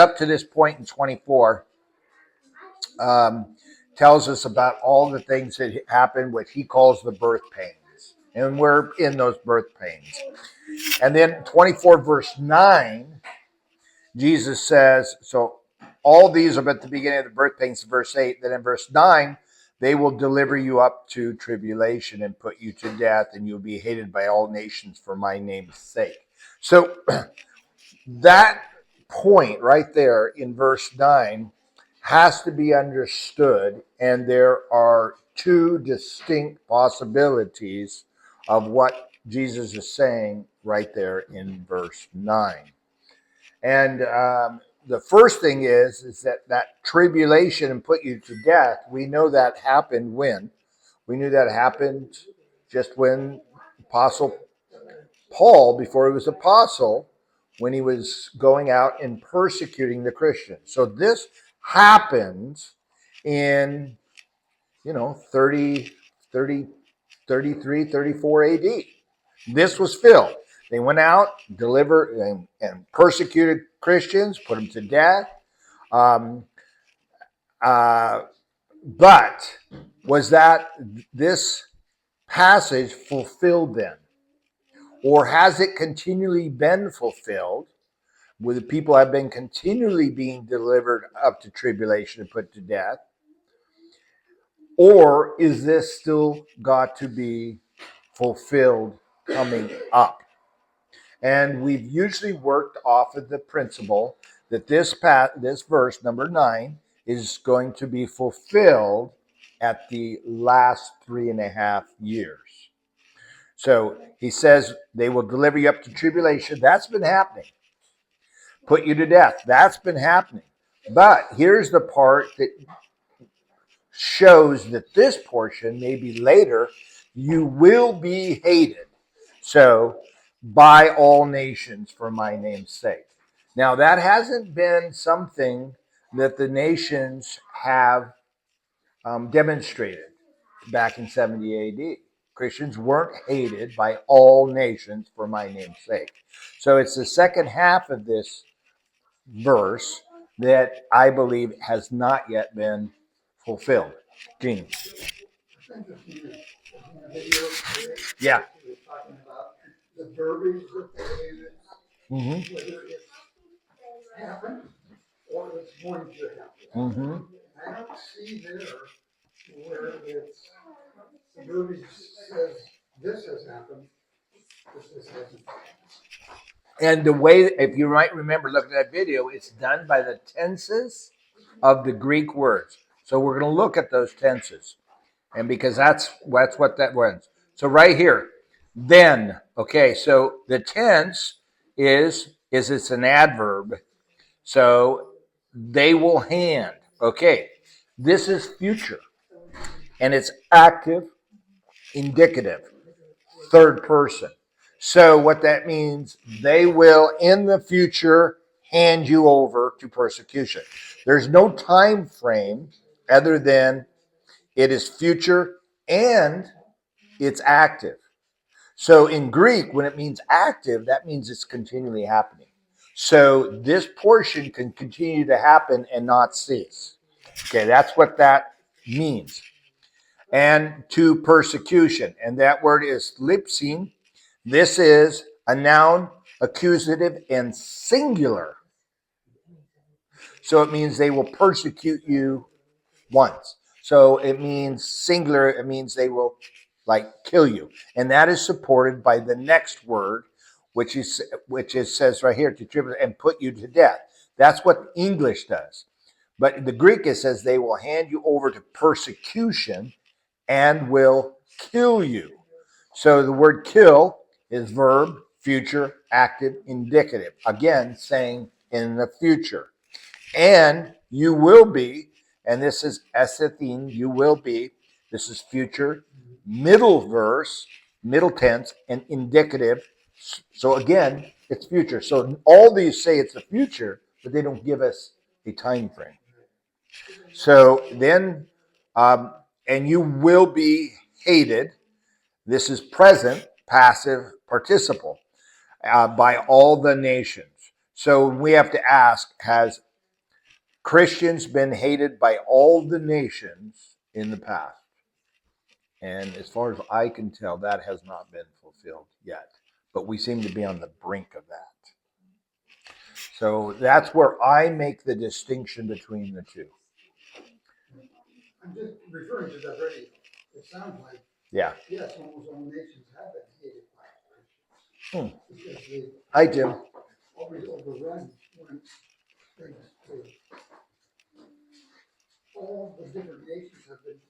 Up to this point in 24, tells us about all the things that happened, what he calls the birth pains. And we're in those birth pains. And then 24 verse 9, Jesus says, so all these are at the beginning of the birth pains, verse 8. Then in verse 9, they will deliver you up to tribulation and put you to death, and you'll be hated by all nations for my name's sake. So that point right there in verse 9 has to be understood, and there are two distinct possibilities of what Jesus is saying right there in verse 9. And the first thing is that tribulation and put you to death, we know that happened when? We knew that happened just when Apostle Paul, before he was apostle, when he was going out and persecuting the Christians. So this happens in, 30, 33, 34 AD. This was filled. They went out, delivered, and persecuted Christians, put them to death. But was that this passage fulfilled then? Or has it continually been fulfilled, where the people have been continually being delivered up to tribulation and put to death? Or is this still got to be fulfilled coming up? And we've usually worked off of the principle that this verse, number 9, is going to be fulfilled at the last 3.5 years. So he says they will deliver you up to tribulation. That's been happening. Put you to death. That's been happening. But here's the part that shows that this portion, maybe later, you will be hated. So, by all nations for my name's sake. Now, that hasn't been something that the nations have demonstrated back in 70 AD. Christians weren't hated by all nations for my name's sake. So it's the second half of this verse that I believe has not yet been fulfilled. Gene. Yeah. The verbiage that they use, whether it's happened or it's going to happen. I don't see there where it's the verbiage says this has happened, this hasn't. And the way, if you might remember looking at that video, it's done by the tenses of the Greek words. So we're going to look at those tenses. And because that's what that was. So right here, then, okay, so the tense is it's an adverb. So they will hand. Okay, this is future. And it's active, indicative, third person. So what that means, they will in the future hand you over to persecution. There's no time frame other than it is future and it's active. So in Greek, when it means active, that means it's continually happening. So this portion can continue to happen and not cease. Okay, that's what that means. And to persecution. And that word is lipsin. This is a noun, accusative, and singular. So it means they will persecute you once. So it means singular, it means they will kill you. And that is supported by the next word, which says right here, to tribute and put you to death. That's what English does. But in the Greek, it says they will hand you over to persecution and will kill you. So the word kill is verb, future, active, indicative. Again, saying in the future. And you will be, and this is esethin, you will be. This is future, middle verse, middle tense, and indicative. So again, it's future. So all these say it's the future, but they don't give us a time frame. So then, and you will be hated. This is present, passive, participle, by all the nations. So we have to ask, has Christians been hated by all the nations in the past. And as far as I can tell, that has not been fulfilled yet. But we seem to be on the brink of that. So that's where I make the distinction between the two. I'm just referring to the radio. It sounds like, Yeah. yes, almost all nations have been hated by Christians. Because they Hi, Jim. always overrun when things, all the different nations have been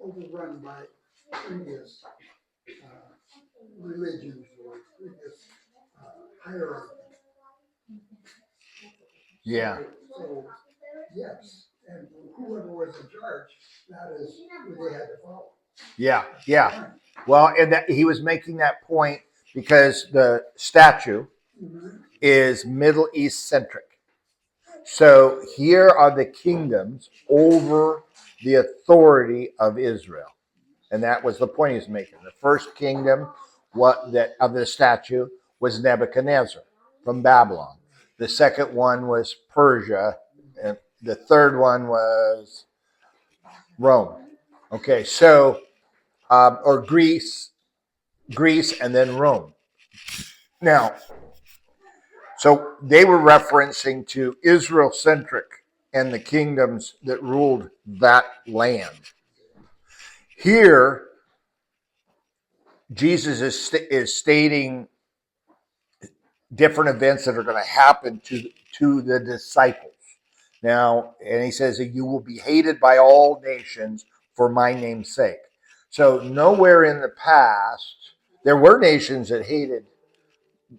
overrun by previous religions or previous hierarchies. Yeah. So, yes, and whoever was in charge, that is who they had to follow. Yeah. Yeah. Well, and that, he was making that point because the statue is Middle East centric. So here are the kingdoms over the authority of Israel. And that was the point he's making. The first kingdom of the statue was Nebuchadnezzar from Babylon. The second one was Persia. And the third one was Rome. Okay, so, or Greece, and then Rome. Now, so they were referencing to Israel-centric and the kingdoms that ruled that land. Here, Jesus is stating different events that are going to happen to the disciples. Now, and he says that you will be hated by all nations for my name's sake. So nowhere in the past, there were nations that hated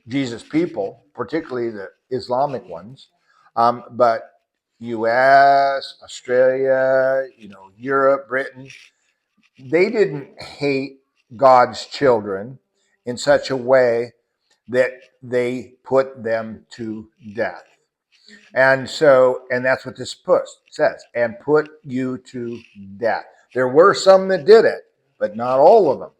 Jesus' people, particularly the Islamic ones, but U.S., Australia, Europe, Britain, they didn't hate God's children in such a way that they put them to death. And so, and that's what this post says, and put you to death. There were some that did it, but not all of them.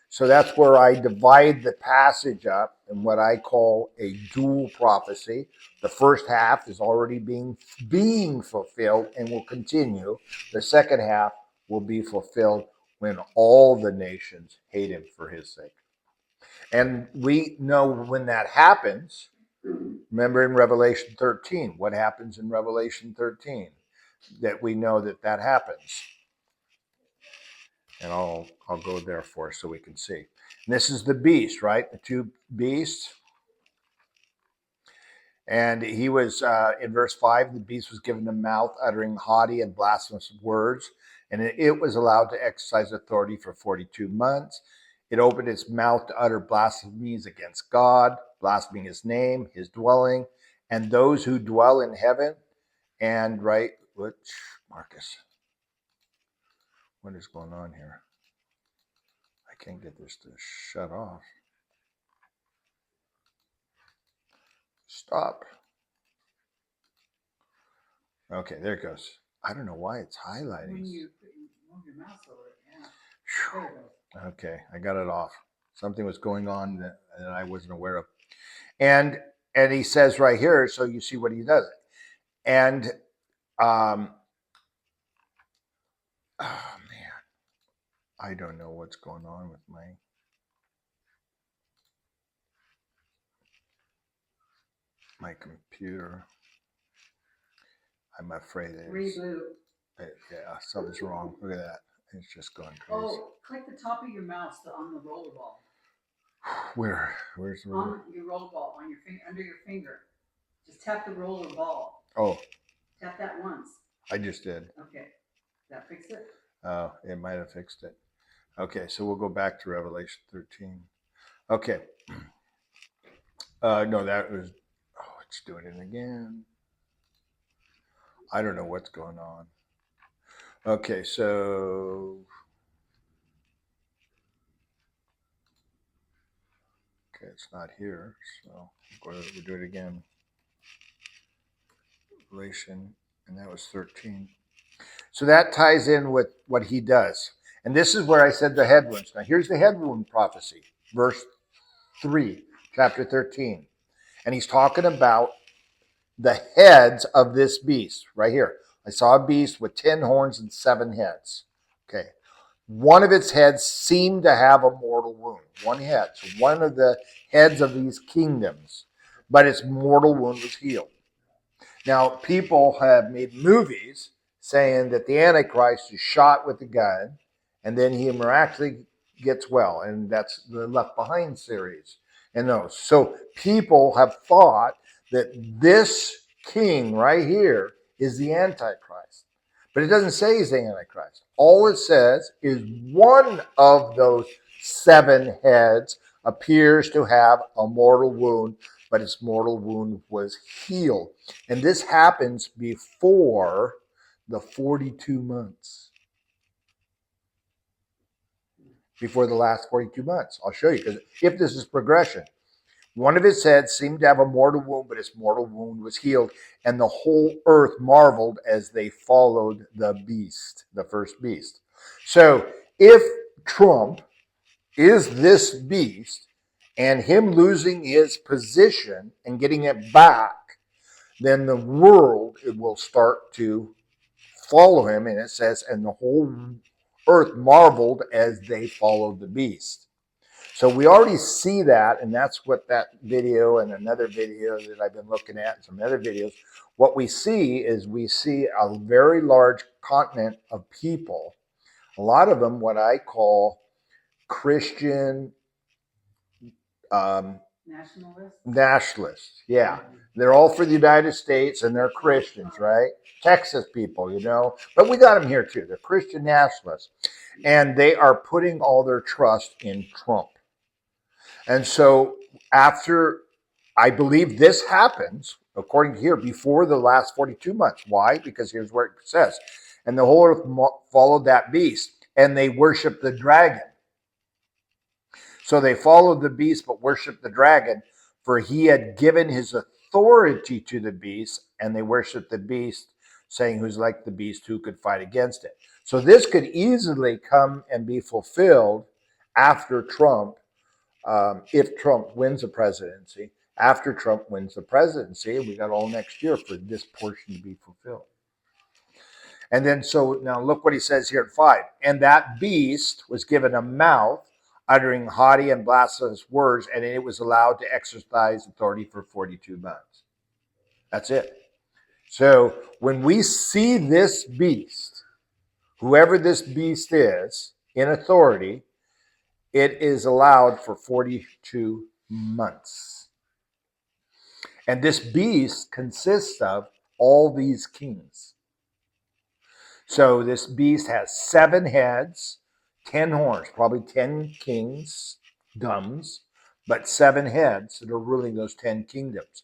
So that's where I divide the passage up in what I call a dual prophecy. The first half is already being fulfilled and will continue. The second half will be fulfilled when all the nations hate him for his sake. And we know when that happens. Remember in Revelation 13, what happens in Revelation 13? That we know that happens. And I'll go there for us so we can see. And this is the beast, right? The two beasts. And he was, in verse 5, the beast was given a mouth uttering haughty and blasphemous words. And it was allowed to exercise authority for 42 months. It opened its mouth to utter blasphemies against God, blaspheming his name, his dwelling, and those who dwell in heaven. And, right, Marcus, what is going on here? I can't get this to shut off. Stop. Okay, there it goes. I don't know why it's highlighting. When you move your mouse over it, yeah. There you go. Okay, I got it off. Something was going on that I wasn't aware of. And he says right here, so you see what he does. And oh man, I don't know what's going on with my computer. I'm afraid Reboot. Yeah, something's wrong. Look at that. It's just going crazy. Oh, click the top of your mouse on the rollerball. Where's the roller? On your rollerball, on your finger, under your finger. Just tap the roller ball. Oh. Tap that once. I just did. Okay. That fix it? Oh, it might have fixed it. Okay, so we'll go back to Revelation 13. Okay. No, that was, it's doing it again. I don't know what's going on. Okay, so. Okay, it's not here, so we'll do it again. Revelation, and that was 13. So that ties in with what he does. And this is where I said the head wounds. Now here's the head wound prophecy, verse 3, chapter 13. And he's talking about the heads of this beast right here. I saw a beast with 10 horns and 7 heads. Okay. One of its heads seemed to have a mortal wound. One head. So one of the heads of these kingdoms, but its mortal wound was healed. Now, people have made movies saying that the Antichrist is shot with a gun and then he miraculously gets well. And that's the Left Behind series and those. So people have thought that this king right here is the Antichrist. But it doesn't say he's the Antichrist. All it says is one of those 7 heads appears to have a mortal wound, but its mortal wound was healed. And this happens before the 42 months. Before the last 42 months. I'll show you, because if this is progression, one of his heads seemed to have a mortal wound, but its mortal wound was healed. And the whole earth marveled as they followed the beast, the first beast. So if Trump is this beast and him losing his position and getting it back, then the world will start to follow him. And it says, and the whole earth marveled as they followed the beast. So we already see that, and that's what that video and another video that I've been looking at, and some other videos, what we see is we see a very large continent of people, a lot of them what I call Christian nationalists. Yeah. They're all for the United States, and they're Christians, right? Texas people, you know. But we got them here too. They're Christian nationalists. And they are putting all their trust in Trump. And so after, I believe this happens, according to here, before the last 42 months. Why? Because here's where it says, and the whole earth followed that beast, and they worshiped the dragon. So they followed the beast, but worshiped the dragon, for he had given his authority to the beast, and they worshiped the beast, saying, who's like the beast, who could fight against it? So this could easily come and be fulfilled after Trump. If Trump wins the presidency, after Trump wins the presidency, we got all next year for this portion to be fulfilled. And then, so now look what he says here at 5. And that beast was given a mouth, uttering haughty and blasphemous words, and it was allowed to exercise authority for 42 months. That's it. So when we see this beast, whoever this beast is, in authority, it is allowed for 42 months. And this beast consists of all these kings. So this beast has 7 heads, 10 horns, probably 10 kingdoms, but 7 heads that are ruling those 10 kingdoms.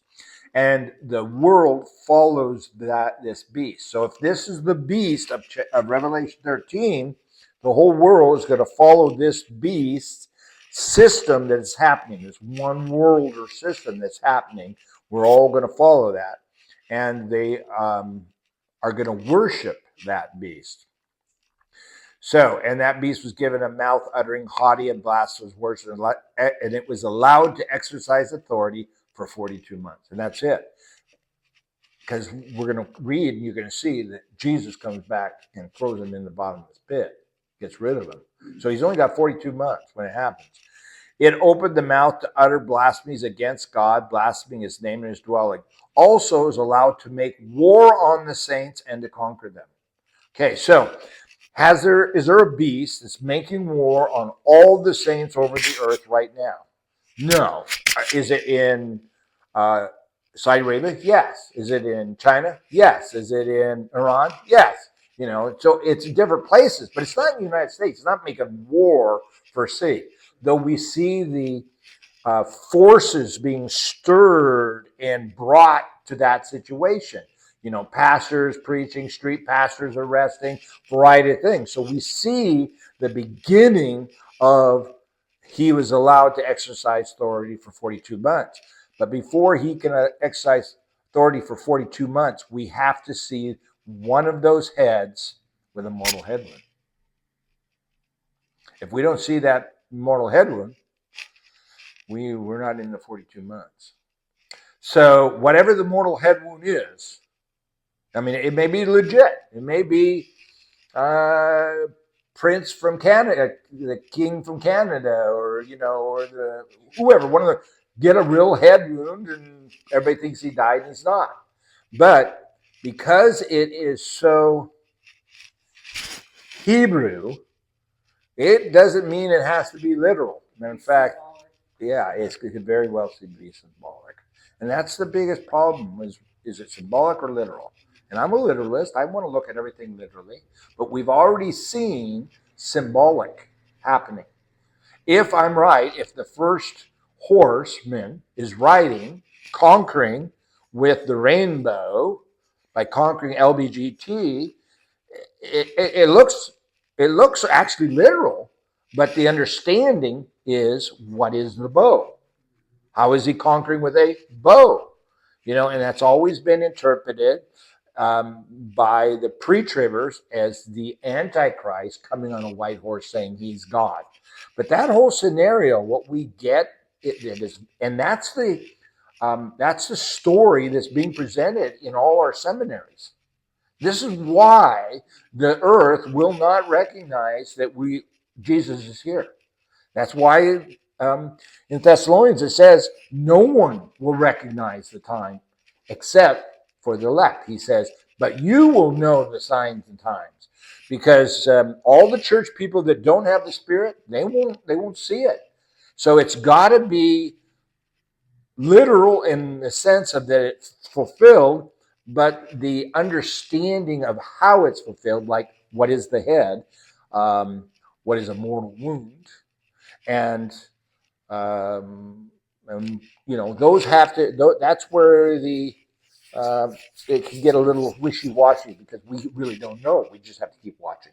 And the world follows this beast. So if this is the beast of Revelation 13, the whole world is going to follow this beast system that is happening, this one world or system that's happening. We're all going to follow that. And they are going to worship that beast. So, and that beast was given a mouth uttering haughty and blasphemous words, and it was allowed to exercise authority for 42 months. And that's it. Because we're going to read, and you're going to see that Jesus comes back and throws him in the bottom of this pit, gets rid of him. So he's only got 42 months when it happens. It opened the mouth to utter blasphemies against God, blaspheming his name and his dwelling. Also is allowed to make war on the saints and to conquer them. Okay, so is there a beast that's making war on all the saints over the earth right now? No. Is it in Saudi Arabia? Yes. Is it in China? Yes. Is it in Iran? Yes. You know, so it's in different places, but it's not in the United States. It's not making war per se. Though we see the forces being stirred and brought to that situation. You know, pastors preaching, street pastors arresting, variety of things. So we see the beginning of he was allowed to exercise authority for 42 months. But before he can exercise authority for 42 months, we have to see one of those heads with a mortal head wound. If we don't see that mortal head wound, we're not in the 42 months. So whatever the mortal head wound is, I mean, it may be legit. It may be Prince from Canada, the King from Canada, or or the whoever. One of the get a real head wound, and everybody thinks he died, and he's not. But because it is so Hebrew, it doesn't mean it has to be literal. And in fact, yeah, it could very well be symbolic. And that's the biggest problem is it symbolic or literal? And I'm a literalist. I want to look at everything literally. But we've already seen symbolic happening. If I'm right, if the first horseman is riding, conquering with the rainbow by conquering LBGT, it looks actually literal, but the understanding is what is the bow? How is he conquering with a bow? And that's always been interpreted by the pre-tribbers as the Antichrist coming on a white horse saying he's God. But that whole scenario, what we get, it is, and that's the story that's being presented in all our seminaries. This is why the earth will not recognize that Jesus is here. That's why in Thessalonians it says no one will recognize the time except for the elect. He says, but you will know the signs and times, because all the church people that don't have the Spirit, they won't see it. So it's got to be literal in the sense of that it's fulfilled, but the understanding of how it's fulfilled, like what is the head, what is a mortal wound, and those have to. That's where it can get a little wishy-washy because we really don't know. We just have to keep watching.